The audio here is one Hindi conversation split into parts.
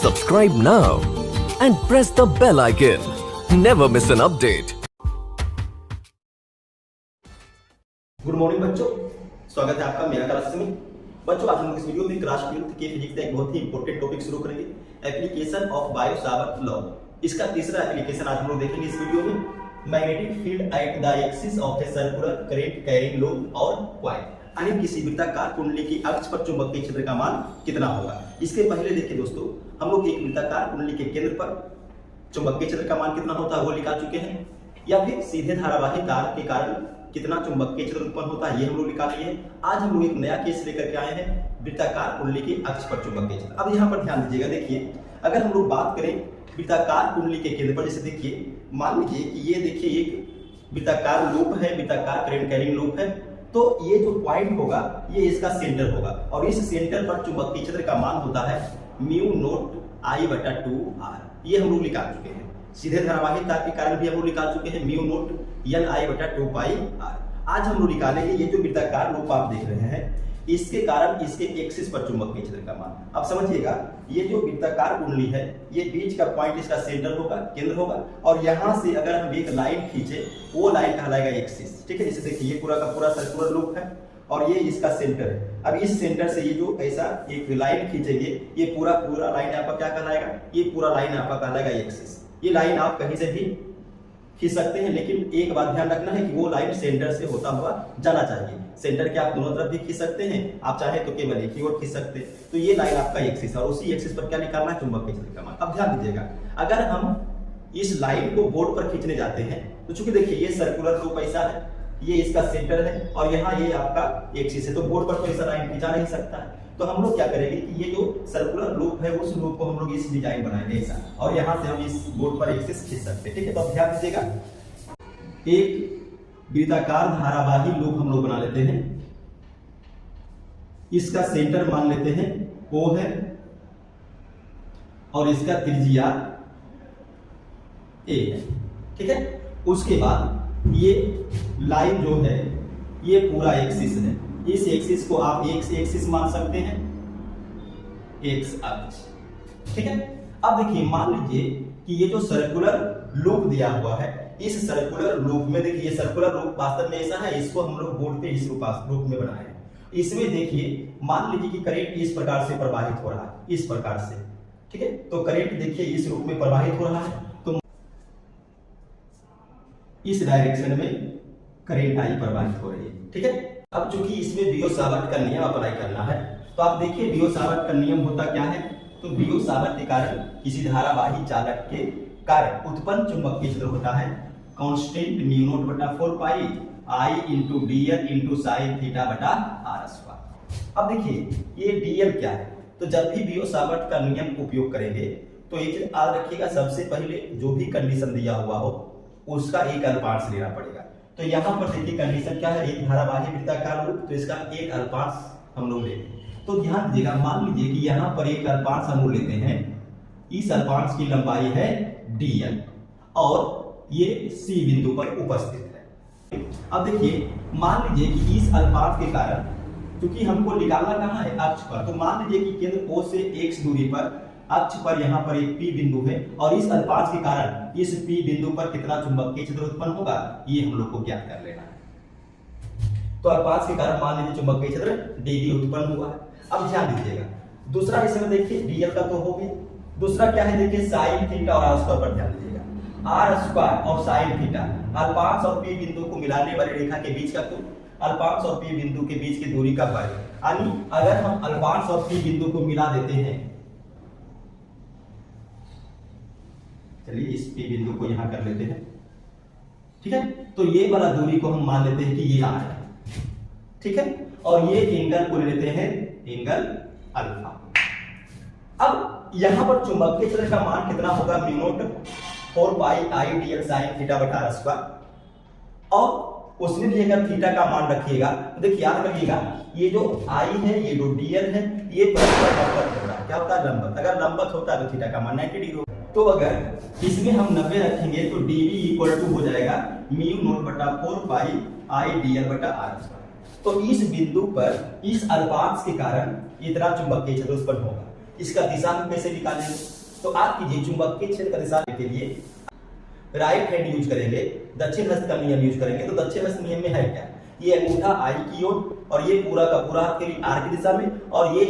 Subscribe now and press the bell icon. Never miss an update. Good morning बच्चों, स्वागत है आपका मेरा क्लास में। बच्चों आज हम लोग इस वीडियो में क्लास 12th के फिजिक्स का एक बहुत ही इंपॉर्टेंट टॉपिक शुरू करेंगे, एप्लीकेशन ऑफ बायो-सावर्ट लॉ। इसका तीसरा एप्लीकेशन आज हम लोग देखेंगे इस वीडियो में, magnetic field at the axis of a circular current carrying lobe और कॉइल। यानी किसी वृत्ताकार कुंडली की अक्ष पर चुंबकीय क्षेत्र का मान कितना होगा। इसके पहले देखिए दोस्तों, हम लोग एक वृत्ताकार कुंडली के केंद्र पर चुंबकीय क्षेत्र का मान कितना होता है वो निकाल चुके हैं, या फिर सीधे धारावाही तार के कारण कितना चुंबकीय क्षेत्र उत्पन्न होता है ये हम लोग निकाल लिए। आज हम लोग एक नया केस लेकर के आए हैं, वृत्ताकार कुंडली की अक्ष पर चुंबकीय क्षेत्र। अब यहाँ पर ध्यान दीजिएगा, देखिए अगर हम लोग बात करें वृत्ताकार कुंडली के केंद्र पर, जैसे देखिए मान लीजिए कि ये देखिए एक वृत्ताकार लूप है, वृत्ताकार करंट कैरिंग लूप है, तो ये जो पॉइंट होगा ये इसका सेंटर होगा और इस सेंटर पर चुंबकीय क्षेत्र का मान होता है म्यू नोट I बटा 2R। ये हम लोग निकाल चुके हैं, सीधे धारावाही तार के कारण भी हम लोग निकाल चुके हैं म्यू नोट N I बटा 2πr। आज हम लोग निकालेंगे ये जो वृत्ताकार लूप आप देख रहे हैं, इसके कारण इसके एक्सिस पर चुंबकीय क्षेत्र का मान। अब समझिएगा, ये जो वृत्ताकार कुंडली है ये बीच का पॉइंट इसका सेंटर होगा, केंद्र होगा, और यहाँ से अगर हम एक लाइन खींचे वो लाइन कहलाएगा एक्सिस। ठीक है, जैसे देखिए ये पूरा का पूरा सर्कुलर लूप है और ये इसका सेंटर है। अब इस सेंटर से ये जो ऐसा एक लाइन खींचेंगे, ये पूरा लाइन आपका क्या कहलाएगा, ये पूरा लाइन आपका कहलाएगा एक्सिस। ये लाइन आप कहीं से भी खींच सकते हैं, लेकिन एक बात ध्यान रखना है कि वो लाइन सेंटर से होता हुआ जाना चाहिए। सेंटर के आप दोनों तरफ भी खींच सकते हैं, आप चाहे तो केवल एक ही ओर खींच सकते हैं। तो ये लाइन आपका एक्सिस है और उसी एक्सिस पर क्या निकालना है, चुंबकीय क्षेत्र का मान। अब ध्यान दीजिएगा, अगर हम इस लाइन को बोर्ड पर खींचने जाते हैं तो चूंकि देखिए ये सर्कुलर लूप ऐसा है, ये इसका सेंटर है और यहाँ ये आपका एक्सिस है, तो बोर्ड पर तो ऐसा लाइन खींचा नहीं सकता है। तो हम लोग क्या करेंगे कि ये जो सर्कुलर लूप है उस लूप को हम लोग इस डिजाइन बनाएंगे ऐसा, और यहाँ से हम इस बोर्ड पर एक्सिस खींच सकते हैं। ठीक है, तो अब ध्यान दीजिएगा, एक वृत्ताकार धारावाही लूप हम लोग बना लेते हैं। इसका सेंटर मान लेते हैं O है और इसका त्रिज्या A है। ठीक है, उसके बाद ये लाइन जो है ये पूरा एक्सिस है, इस एक्सिस को आप एक्स एक्सिस मान सकते हैं, एक्स अक्ष। ठीक है, अब देखिए मान लीजिए कि ये जो सर्कुलर लूप दिया हुआ है, इस सर्कुलर लूप में देखिए ये सर्कुलर लूप वास्तव में ऐसा है, इसको हम लोग बोर्ड पे इस रूप में बनाए हैं। इसमें देखिए मान लीजिए कि करंट इस प्रकार से प्रवाहित हो रहा है, इस प्रकार से। ठीक है, तो करंट देखिए इस रूप में प्रवाहित हो रहा है, तो इस डायरेक्शन में करंट आई प्रवाहित हो रही है। ठीक है, अब चूंकि इसमें बियो-सावर्ट का नियम अप्लाई करना है, तो आप देखिए बियो-सावर्ट का नियम होता क्या है, तो बियो-सावर्ट के कारण किसी धारावाही चालक के कारण उत्पन्न चुंबकीय क्षेत्र होता है कांस्टेंट म्यू नॉट बटा 4 I into dl into sine theta बटा r स्क्वायर। अब देखिए ये dl क्या है, तो जब भी बियो-सावर्ट का नियम उपयोग करेंगे तो एक चीज याद रखिएगा, सबसे पहले जो भी कंडीशन दिया हुआ हो उसका एक अल्पांश लेना पड़ेगा। तो यहाँ पर देखिए कंडीशन क्या है, एक धारावाही वृत्ताकार लूप, तो इसका एक अल्पांश हम लोग लेते हैं। तो ध्यान दीजिएगा, मान लीजिए कि यहाँ पर एक अल्पांश हम लोग लेते हैं, इस अल्पांश की लंबाई है dl और ये C बिंदु पर उपस्थित है। अब देखिए मान लीजिए कि इस अल्पांश के कारण, क्योंकि हमको निकालना कहाँ है, अक्ष पर, तो मान लीजिए कि केंद्र O से x दूरी पर अक्ष पर यहाँ पर एक P बिंदु है और इस अल्पांश के कारण इस P बिंदु पर कितना चुंबकीय क्षेत्र उत्पन्न होगा ये हम लोग को ज्ञात कर लेना है। तो अल्पांश के कारण मान लीजिए चुंबकीय क्षेत्र dv उत्पन्न हुआ है। अब ध्यान दीजिएगा, दूसरा इसमें देखिए dl का तो हो गया, दूसरा क्या है देखिए साइन थीटा और r स्क्वायर पर ध्यान दीजिएगा। r स्क्वायर और साइन थीटा अल्पांश और P बिंदु को मिलाने वाली रेखा के बीच का कोण, अल्पांश और P बिंदु के बीच की दूरी का वर्ग। यानी अगर हम अल्पांश और P बिंदु को मिला देते हैं, चलिए इस P बिंदु को यहां कर लेते हैं। ठीक है, तो ये वाला दूरी को हम मान लेते हैं कि ये r है। ठीक है, और ये एंगल को ले लेते हैं एंगल अल्फा। अब यहां पर चुंबकीय क्षेत्र का मान कितना होगा, mu naught 4 I dl sin theta बटा r स्क्वायर, और उसमें भी अगर थीटा का मान रखिएगा तो देखिए याद रखिएगा ये जो I है, ये जो dl है, ये परस्पर लंबवत होता है। क्या होता है, लंबवत। अगर लंबवत होता है तो थीटा का मान 90 डिग्री होगा। तो अगर इसमें हम 90 रखेंगे तो dv इक्वल टू हो जाएगा म्यू नॉट बटा 4 I dl बटा r स्क्वायर। तो इस बिंदु पर इस अल्पांश के कारण इतना चुंबकीय क्षेत्र उत्पन्न होगा। इसका दिशा हम कैसे निकालेंगे? तो आप कीजिए चुंबकीय क्षेत्र का दिशा के लिए राइट हैंड यूज करेंगे, दक्षिण हस्त का नियम यूज करेंगे। तो दक्षिण हस्त नियम में है क्या? ये अंगूठा आई की ओर और ये पूरा का पूरा आपके लिए आर की दिशा में, और ये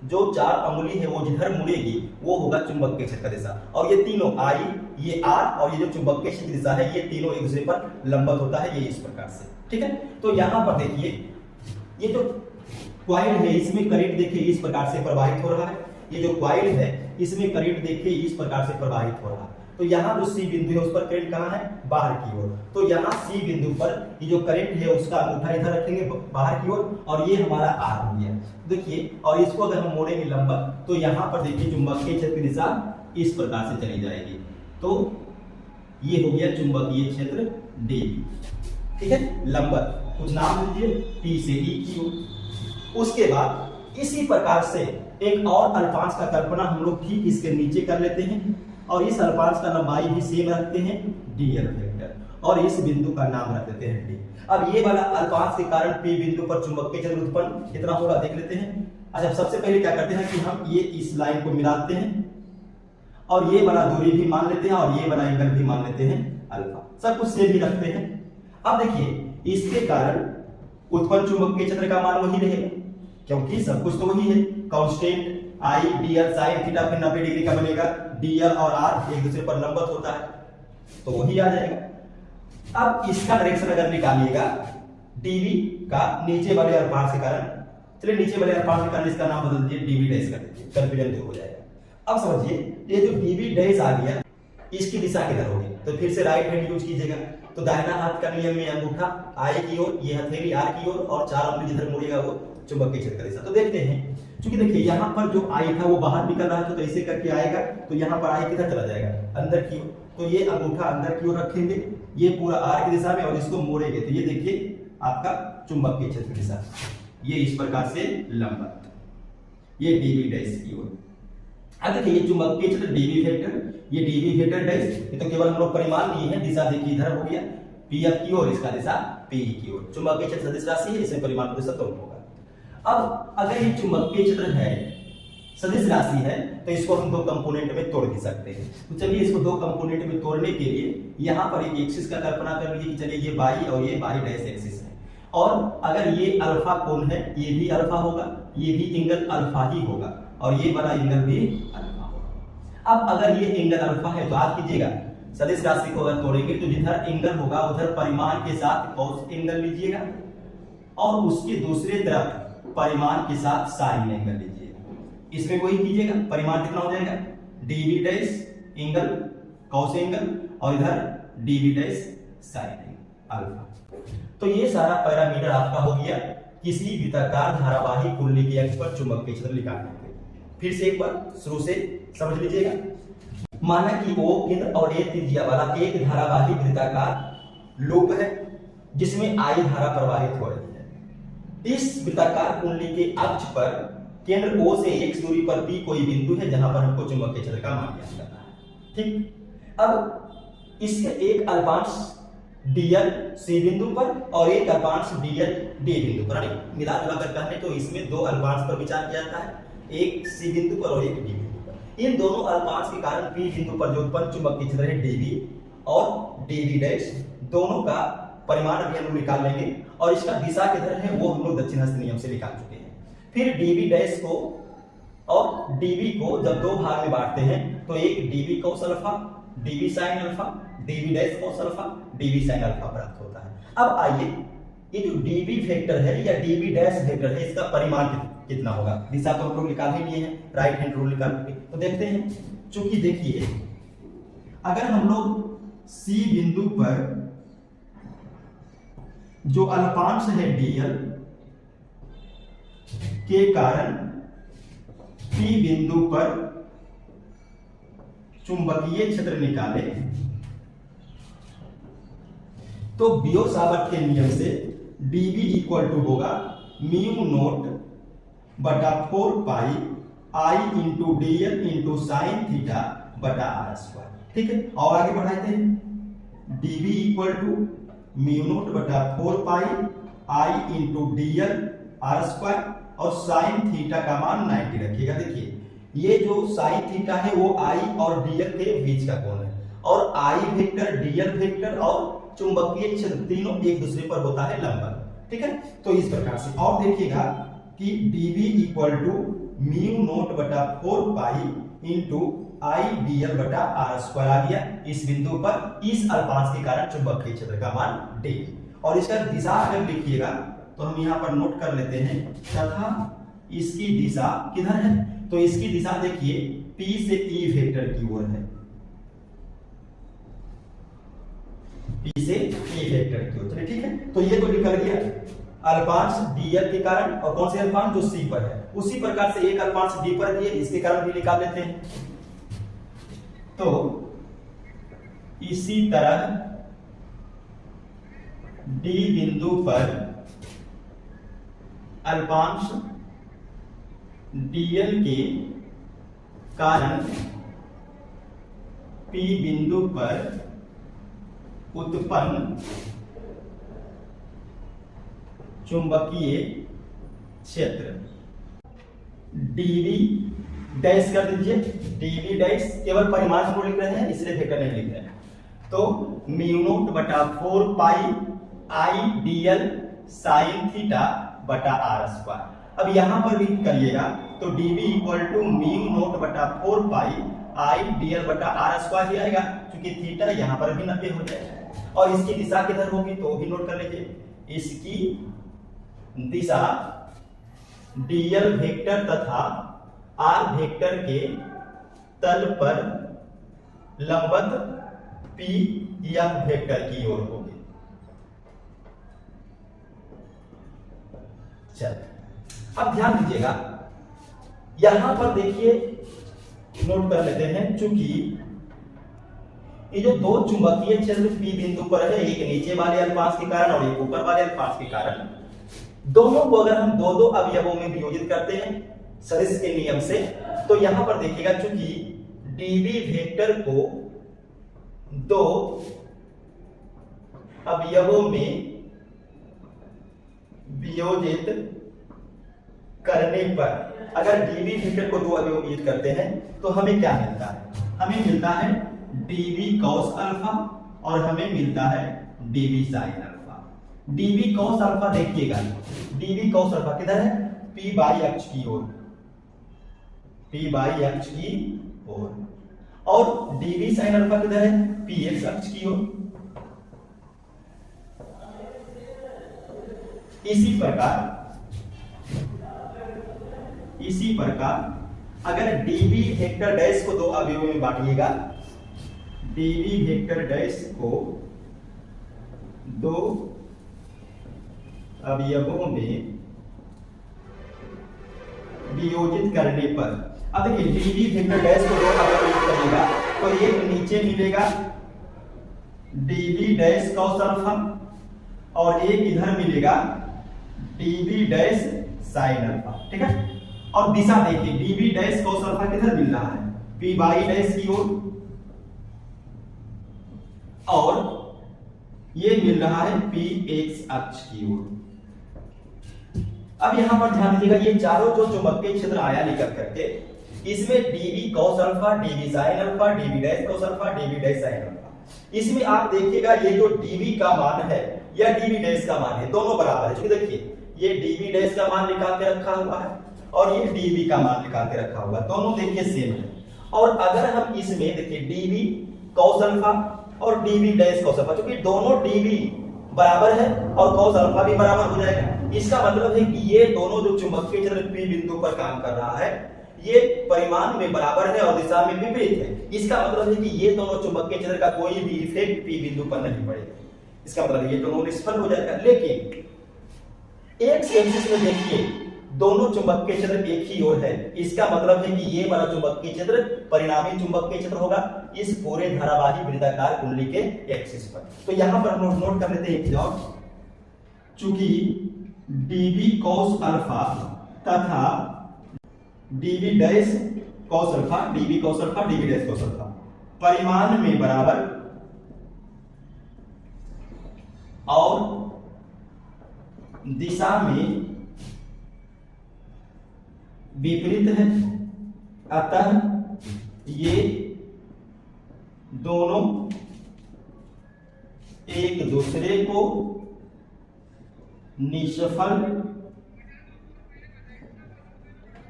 जो 4 अंगुली है वो जिधर मुड़ेगी वो होगा चुंबकीय क्षेत्र का दिशा। और ये तीनों आई, ये आर और ये जो चुंबकीय क्षेत्र की दिशा है, ये तीनों एक दूसरे पर लंबवत होता है, ये इस प्रकार से। ठीक है, तो यहाँ पर देखिए ये जो कॉइल है इसमें करंट देखिए इस प्रकार से प्रवाहित हो रहा है। ये जो कॉइल है इसमें करंट देखिए इस प्रकार से प्रवाहित हो रहा है। तो यहाँ जो सी बिंदु है उस पर करंट कहाँ है? बाहर की ओर। तो यहाँ सी बिंदु पर ये जो करंट है उसका अंगूठा इधर रखेंगे बाहर की ओर, और ये हमारा आर हो गया। देखिए, और इसको अगर हम मोड़ेंगे लंबवत तो यहाँ पर देखिए चुंबकीय क्षेत्र की दिशा इस प्रकार से चली जाएगी। तो ये हो गया चुंबकीय क्षेत्र डी। ठीक है, लंबवत कुछ नाम लीजिए, पी से ई की ओर। उसके बाद इसी प्रकार से एक और अल्पांश का कल्पना हम लोग ठीक इसके नीचे कर लेते हैं, और इस अल्पांश का लंबाई भी सेम रखते हैं डीएल वेक्टर, और इस बिंदु का नाम रख देते हैं डी। अब ये वाला अल्पांश के कारण पी बिंदु पर चुंबकीय क्षेत्र उत्पन्न कितना होगा देख लेते हैं। अच्छा, सबसे पहले क्या करते हैं कि हम ये इस लाइन को मिलाते हैं, और ये वाला दूरी भी मान लेते हैं, और ये वाला एंगल भी मान लेते हैं अल्फा। सब कुछ सेम ही रखते हैं। अब देखिए इसके कारण उत्पन्न चुंबकीय क्षेत्र का मान वही रहेगा, क्योंकि सब कुछ तो वही है। Constant I dl sine theta फिर 90 डिग्री का बनेगा। डीएल और आर एक दूसरे पर लंबवत होता है, तो वही आ जाएगा। अब इसका डायरेक्शन अगर निकालिएगा डीवी का नीचे वाले अल्पांश के कारण, चलिए नीचे वाले अल्पांश के कारण इसका नाम बदल दीजिए डीवी डैश कर दीजिए, कंफ्यूजन दूर हो जाएगा। अब समझिए ये जो डीवी डैश आ गया इसकी दिशा किधर होगी? तो फिर से राइट हैंड यूज कीजिएगा। तो दाहिना हाथ का नियम में अंगूठा आई की ओर, ये हथेली आर की ओर, और 4 अंगुली जिधर मुड़ेगा वो चुंबकीय क्षेत्र का दिशा। तो देखते हैं, क्योंकि देखिए यहाँ पर जो आई था वो बाहर निकल रहा था, तो ऐसे करके आएगा, तो यहाँ पर आई किधर चला जाएगा? अंदर की ओर। तो ये अंगूठा अंदर की ओर रखेंगे, ये पूरा आर की दिशा में, और इसको मोड़ेंगे तो ये देखिए आपका चुंबकीय क्षेत्र की दिशा, ये इस प्रकार से लंबवत, ये डीवी डैश की ओर। अब देखिए ये चुंबकीय क्षेत्र डीवी वेक्टर, ये डीवी वेक्टर डैश, ये तो केवल हम लोग परिमाण लिए हैं। दिशा देखिए इधर हो गया पी एफ की ओर, इसका दिशा पी की ओर। चुंबकीय क्षेत्र सदिश राशि है, इसमें परिमाण प्रतिशत होगा। अब अगर ये चुंबकीय क्षेत्र है, सदिश राशि है, तो इसको हम 2 कंपोनेंट में तोड़ भी सकते हैं। तो चलिए इसको 2 कंपोनेंट में तोड़ने के लिए यहाँ पर एक एक्सिस का कल्पना कर लीजिए कि चलिए ये बाई और ये बाई डैश एक्सिस है, और अगर ये अल्फा कोण है, ये भी अल्फा होगा, ये भी एंगल अल्फा ही होगा, और ये वाला एंगल भी अल्फा होगा। अब अगर ये एंगल अल्फा है तो आप कीजिएगा सदिश राशि को अगर तोड़ेंगे तो जिधर एंगल होगा उधर परिमाण के साथ कॉस एंगल लीजिएगा, और उसके दूसरे तरफ परिमाण के साथ साइन एंगल लीजिएगा। इसमें वही कीजिएगा, परिमाण कितना हो जाएगा? Dv dash angle cos angle, और इधर dv dash sine angle alpha. तो ये सारा पैरामीटर आपका हो गया किसी वृत्ताकार धारावाही कुंडली के अक्ष पर चुंबकीय क्षेत्र निकालने के। फिर से एक बार शुरू से समझ लीजिएगा। माना कि O केंद्र और A त्रिज्या वाला एक धारावाही वृत्ताकार लूप है जिसमें I धारा प्रवाहित हो रही है। इस वृत्ताकार कुंडली के अक्ष पर केंद्र O से x दूरी पर P कोई बिंदु है जहां पर हमको चुंबकीय क्षेत्र का मान ज्ञात करना है। ठीक, अब इसके एक अल्पांश dl C बिंदु पर और एक अल्पांश dl D बिंदु पर, मिला जुला कर कहने तो इसमें 2 अल्पांश पर विचार किया जाता है, एक C बिंदु पर और एक D बिंदु पर। इन दोनों अल्पांश के कारण P बिंदु पर जो उत्पन्न चुंबकीय क्षेत्र है dv और dv डैश, दोनों का परिमाण अभी हम लोग निकाल लेंगे, और इसका दिशा किधर है वो हम लोग दक्षिण हस्त नियम से निकाल चुके हैं। फिर dv डैश को और dv को जब 2 भाग में बांटते हैं तो एक dv cos alpha, dv sin alpha, dv dash cos alpha, dv sin alpha प्राप्त होता है। अब आइए ये जो dv वेक्टर है या dv डैश वेक्टर है इसका परिमाण कितना होगा? दिशा तो हम लोग निकाल ही लिए हैं, राइट हैंड रूल निकाल के, तो देखते हैं। चूंकि देखिए अगर हम लोग C बिंदु पर जो अल्पांश है dl के कारण P बिंदु पर चुंबकीय क्षेत्र निकाले तो बियो-सावर्त के नियम से dv इक्वल टू होगा म्यू नोट बटा 4 pi I into dl into sine theta बटा आर स्क्वायर। ठीक है, और आगे बढ़ाते हैं dv equal to mu naught बटा 4 pi I into dl r square, और साइन थीटा का मान 90 रखिएगा। देखिए ये जो साइन थीटा है वो आई और डीएल के बीच का कोण है, और आई वेक्टर, डीएल वेक्टर और चुंबकीय क्षेत्र तीनों एक दूसरे पर होता है लंबन। ठीक है, तो इस प्रकार से और देखिएगा कि dv equal to mu naught बटा 4 पाई इंटू आई डीएल बटा आर स्क्वायर आ गया इस बिंदु पर इस अल्पांश के कारण चुंबकीय क्षेत्र का मान d। और इसका दिशा अगर लिखिएगा तो हम यहाँ पर नोट कर लेते हैं, तथा इसकी दिशा किधर है, तो इसकी दिशा देखिए P से E वेक्टर की ओर है, P से E वेक्टर की ओर। ठीक है, तो ये तो निकल गया अल्पांश dl के कारण, और कौन से अल्पांश जो C पर है, उसी प्रकार से एक अल्पांश D पर भी है, इसके कारण भी निकाल लेते हैं। तो इसी तरह D बिंदु पर अल्पांश dl के कारण P बिंदु पर उत्पन्न चुंबकीय क्षेत्र dv डैश कर दीजिए, dv डैश केवल परिमाण को लिख रहे हैं इसलिए वेक्टर नहीं लिख रहे हैं। तो म्यू नोट बटा 4 pi I dl sine theta बटा आर स्क्वायर। अब यहां पर भी करिएगा तो dv equal to mu naught बटा 4 पाई आई डीएल बटा आर स्क्वायर ही आएगा, क्योंकि थीटा यहां पर भी 90 हो जाएगा। और इसकी दिशा किधर होगी तो भी नोट कर लीजिए, इसकी दिशा डीएल वेक्टर तथा आर वेक्टर के तल पर लंबवत पी एफ वेक्टर की ओर होगी। चल अब ध्यान दीजिएगा, यहां पर देखिए नोट कर लेते हैं, चूंकि ये जो दो चुंबकीय क्षेत्र P बिंदु पर है, एक नीचे वाले अल्पांश के कारण और एक ऊपर वाले अल्पांश के कारण, दोनों को अगर हम दो दो अवयवों में वियोजित करते हैं सदिश के नियम से, तो यहां पर देखिएगा चूंकि dv वेक्टर को दो अवयवों में वियोजित करने पर, अगर dv वेक्टर को दो अवयवों में वियोजित करते हैं तो हमें क्या मिलता है, हमें मिलता है dv cos अल्फा और हमें मिलता है dv sin alpha. dv cos alpha देखिएगा, dv cos अल्फा किधर है, p बाई अक्ष की ओर, p बाई अक्ष की ओर, और dv sin अल्फा किधर है, px अक्ष की ओर। इसी प्रकार अगर dv वेक्टर डैश को दो अवयवों में बांटिएगा, dv वेक्टर डैश को दो अवयवों में वियोजित करने पर, अब देखिए dv वेक्टर डैश को दो अवयवों में करिएगा तो एक नीचे मिलेगा dv डैश cos अल्फा और एक इधर मिलेगा dv डैश sin अल्फा। ठीक है, और दिशा देखिए dv डैश cos अल्फा किधर मिल रहा है, p बाई डैश की ओर, और ये मिल रहा है px अक्ष की ओर। अब यहां पर ध्यान दीजिएगा, ये चारों जो चुंबकीय क्षेत्र आया निकल करके, इसमें dv cos alpha, dv sin alpha, dv dash cos alpha, dv dash sin alpha, इसमें आप देखिएगा ये जो dv का मान है या dv डैश का मान है दोनों बराबर है। क्योंकि देखिए ये dv डैश का मान निकाल के रखा हुआ है और ये dv का मान निकाल के रखा हुआ है, दोनों देखिए सेम है। और अगर हम इसमें देखिए dv cos अल्फा और dv डैश cos अल्फा, क्योंकि दोनों dv बराबर है और cos अल्फा भी बराबर हो जाएगा, इसका मतलब है कि ये दोनों जो चुंबकीय क्षेत्र P बिंदु पर काम कर रहा है ये परिमाण में बराबर है और दिशा में विपरीत है। इसका मतलब है कि ये दोनों चुंबकीय क्षेत्र का कोई भी इफेक्ट P बिंदु पर नहीं पड़ेगा, इसका मतलब ये दोनों निष्फल हो जाएगा। लेकिन एक एक्सिस में देखिए दोनों चुंबकीय क्षेत्र एक ही ओर है, इसका मतलब है कि ये वाला चुंबकीय क्षेत्र परिणामी चुंबकीय क्षेत्र होगा इस पूरे धारावाही वृत्ताकार कुंडली के एक्सिस पर। तो यहां पर हम नोट कर लेते हैं एक और, चूंकि dv cos अल्फा तथा dv dash cos alpha, dv cos alpha, dv dash cos alpha परिमाण में बराबर और दिशा में विपरीत है, अतः ये दोनों एक दूसरे को निष्फल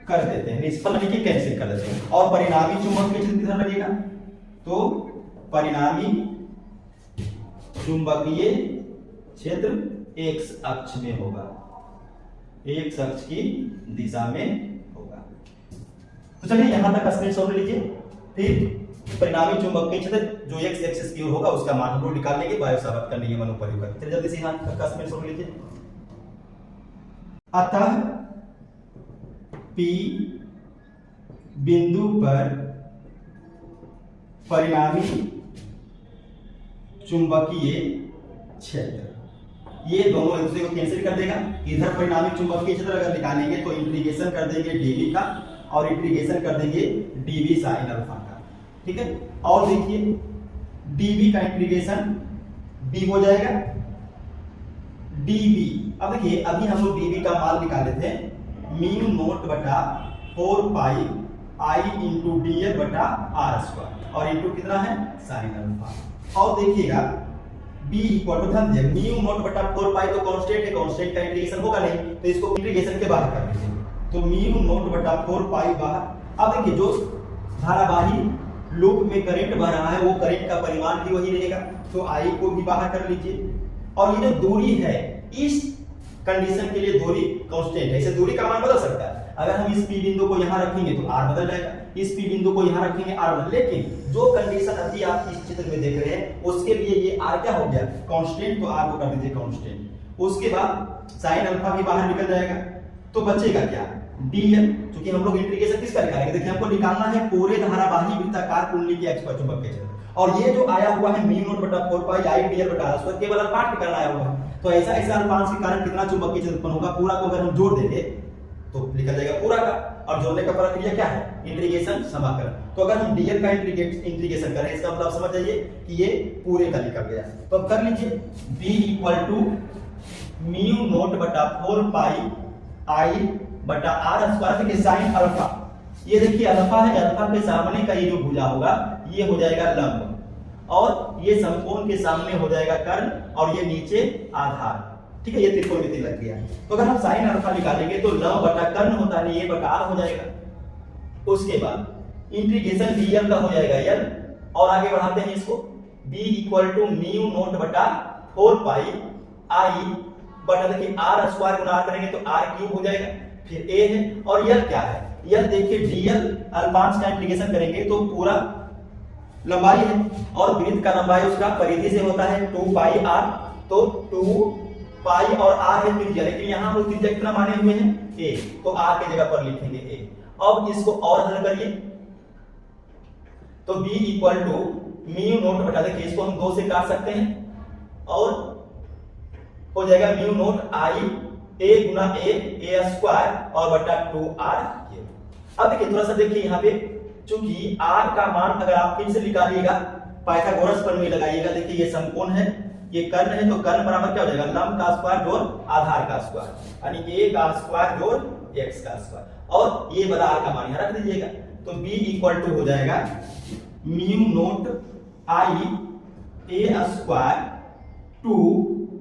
कर देते हैं, निष्फल यानी कि कैंसिल कर देते हैं। और परिणामी चुंबकीय क्षेत्र किधर लगेगा, तो परिणामी चुंबकीय क्षेत्र एक्स अक्ष में होगा, एक्स अक्ष की दिशा में होगा। तो चलिए यहां तक स्क्रीनशॉट ले लीजिए। फिर परिणामी चुंबकीय क्षेत्र जो एक्स एक्सिस की ओर होगा उसका मान हम लोग निकाल लेंगे बायो साबित करने के अनुप्रयोग करके। चलिए जल्दी से यहां तक स्क्रीनशॉट ले लीजिए। अतः P बिंदु पर परिणामी चुंबकीय क्षेत्र, ये दोनों एक दूसरे को कैंसिल कर देगा। इधर परिणामी चुंबकीय क्षेत्र अगर निकालेंगे तो इंटीग्रेशन कर देंगे dv का और इंटीग्रेशन कर देंगे dv sin अल्फा का, ठीक है। और देखिए dv का इंटीग्रेशन d हो जाएगा dv। अब देखिए अभी हम लोग dv का मान निकाले थे म्यू नोट बटा 4 पाई i इंटू dl बटा r स्क्वायर और इंटू कितना है साइन अल्फा। और देखिएगा b इक्वल टू ध्यान दीजिए म्यू नोट बटा 4 पाई तो कांस्टेंट है, कांस्टेंट का इंटीग्रेशन होगा नहीं, तो इसको इंटीग्रेशन के बाहर कर दीजिए, तो म्यू नोट बटा 4 पाई बाहर। अब देखिए जो धारावाही लूप में करंट बह रहा है वो करंट का परिमाण भी वही रहेगा, तो i को भी बाहर कर लीजिए। और ये जो दूरी है इस कंडीशन के लिए दूरी कांस्टेंट है, इसे दूरी का मान बदल सकता है। अगर हम इस p बिंदु को यहां रखेंगे तो r बदल जाएगा, इस p बिंदु को यहां रखेंगे r बदल, लेकिन जो कंडीशन अभी आप इस चित्र में देख रहे हैं उसके लिए ये r क्या हो गया कांस्टेंट, तो r को कर दीजिए कांस्टेंट। उसके बाद sin अल्फा भी बाहर निकल जाएगा, तो बचेगा क्या dl, क्योंकि हम लोग इंटीग्रेशन किसका निकालेंगे, देखिए हमको निकालना है पूरे धारावाही वृत्ताकार कुंडली के अक्ष पर चुंबकीय क्षेत्र। और ये जो आया हुआ है म्यू नोट बटा 4 पाई i dl बटा r स्क्वायर केवल अल्पांश के कारण आया हुआ है, तो ऐसा ऐसा अल्पांश के कारण कितना चुंबकीय क्षेत्र उत्पन्न होगा, पूरा को अगर हम जोड़ देंगे तो निकल जाएगा पूरा का। और जोड़ने का प्रक्रिया क्या है इंटीग्रेशन समाकलन, तो अगर हम dl का इंटीग्रेशन करें इसका मतलब समझ जाइए कि ये पूरे का निकल गया। तो अब कर लीजिए b equal to mu naught बटा 4 पाई i बटा r स्क्वायर के साइन अल्फा, ये देखिए अल्फा है, अल्फा के सामने का ये जो भुजा होगा ये हो जाएगा लंब, और ये समकोण के सामने हो जाएगा कर्ण, और ये नीचे आधार, ठीक है, ये त्रिकोणमिति लग गया। तो अगर हम साइन अल्फा निकालेंगे तो लंब बटा कर्ण होता है, ये बटा r हो जाएगा। उसके बाद इंटीग्रेशन dl का हो जाएगा l, और आगे बढ़ाते हैं इसको b equal to mu naught बटा 4 पाई i बटा देखिए r स्क्वायर गुणा करेंगे तो r क्यूब हो जाएगा, फिर a है, और l क्या है, l देखिए dl अल्पांश का इंटीग्रेशन करेंगे तो पूरा लंबाई है, और वृत्त का लंबाई उसका परिधि से होता है 2 पाई r, तो 2 पाई और r है त्रिज्या, लेकिन यहाँ हम त्रिज्या कितना माने हुए हैं a, तो r की जगह पर लिखेंगे a। अब इसको और हल करिए तो b equal to mu naught बटा देखिए इसको हम 2 से काट सकते हैं, और हो जाएगा mu naught i a Guna a square और बटा 2r। अब देखिए थोड़ा सा देखिए यहाँ पे चूंकि r का मान अगर आप फिर से निकालिएगा पाइथागोरस प्रमेय लगाइएगा, देखिए ये समकोण है ये कर्ण है, तो कर्ण बराबर क्या हो जाएगा लंब का स्क्वायर जोड़ आधार का स्क्वायर, यानी a का स्क्वायर जोड़ x का स्क्वायर, और ये वाला r का मान यहाँ रख दीजिएगा, तो b इक्वल टू हो जाएगा mu naught i a square 2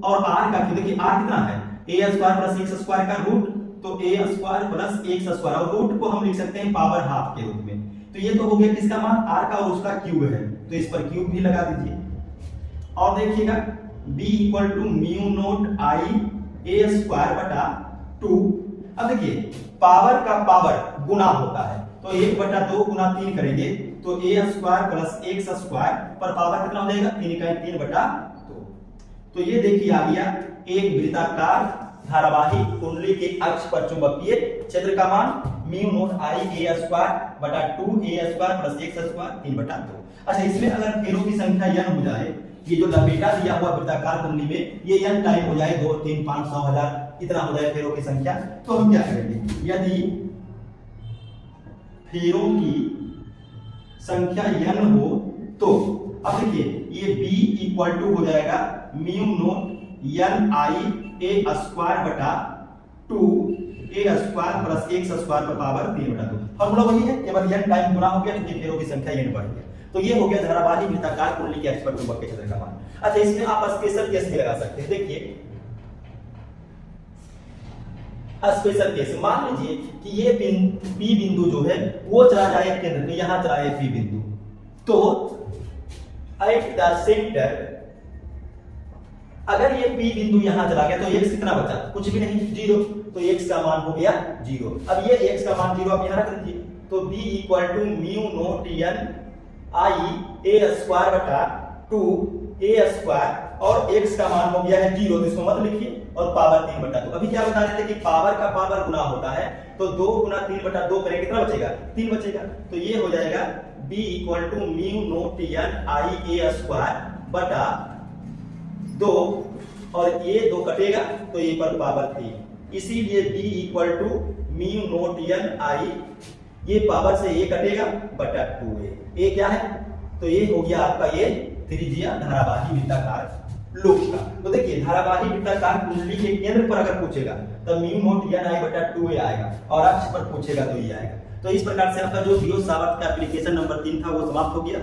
और r का देखिए r कितना है a square plus x square का रूट, तो a square plus x square, और रूट को हम लिख सकते हैं पावर हाफ के रूप में, तो ये तो हो गया किसका मान r का, और उसका क्यूब है तो इस पर क्यूब भी लगा दीजिए। और देखिएगा b equal to mu naught i a square बटा 2। अब देखिए पावर का पावर गुना होता है, तो 1 बटा 2 गुना 3 करेंगे तो a square plus x square पर पावर कितना हो जाएगा 3 का 3 बटा 2। तो ये देखिए आ गया एक वृत्ताकार धारावाही कुंडली के अक्ष पर चुंबकीय क्षेत्र का मान mu naught i a square बटा 2a square plus x square 3 बटा 2। अच्छा इसमें अगर फेरों की संख्या n हो जाए, ये जो लपेटा दिया हुआ वृत्ताकार कुंडली में ये n टाइम हो जाए 2 3 5 100 1000 इतना हो जाए फेरों की संख्या, तो हम क्या करेंगे यदि फेरों की संख्या n हो तो अब देखिए ये b इक्वल टू हो जाएगा mu naught n i a square बटा 2 a square plus x square पर पावर 3 बटा 2। फॉर्मूला वही है, केवल n टाइम गुना हो गया क्योंकि फेरों की संख्या n बढ़ गई। तो ये हो गया धारावाही वृत्ताकार कुंडली के एक्सपर्ट चुंबक के क्षेत्र का मान। अच्छा, इसमें आप स्पेशल केस भी लगा सकते हैं। देखिए स्पेशल केस, मान लीजिए कि ये P बिंदु जो है वो चला जाए केंद्र में, यहां चला है P बिंदु, तो एट द सेंटर अगर ये P बिंदु यहां चला गया तो x कितना बचा? कुछ भी नहीं, 0। तो x का मान हो गया 0। अब ये x का मान 0 आप यहां रख दीजिए, तो b equal to mu naught n i a square बटा 2 a स्क्वायर, और x का मान हो गया है 0, तो इसको मत लिखिए, और पावर 3 बटा 2। अभी क्या बता रहे थे कि पावर का पावर गुना होता है, तो 2 गुना 3 बटा 2 करें कितना बचेगा? 3 बचेगा। तो ये हो जाएगा b equal to mu naught n i a square बटा 2, और ये 2 कटेगा तो ये पर पावर 3, इसीलिए b equal to mu naught n i, ये पावर से ये कटेगा बटा 2a। ये क्या है? तो ये हो गया आपका ये त्रिज्या धारावाही वृत्ताकार लोक का। तो देखिए धारावाही वृत्ताकार कुंडली के केंद्र पर अगर पूछेगा तो म्यू नॉट n i बटा 2a आएगा, और अक्ष पर पूछेगा तो ये आएगा। तो इस प्रकार से आपका जो बियो सावर्त का एप्लीकेशन नंबर 3 था वो समाप्त हो गया।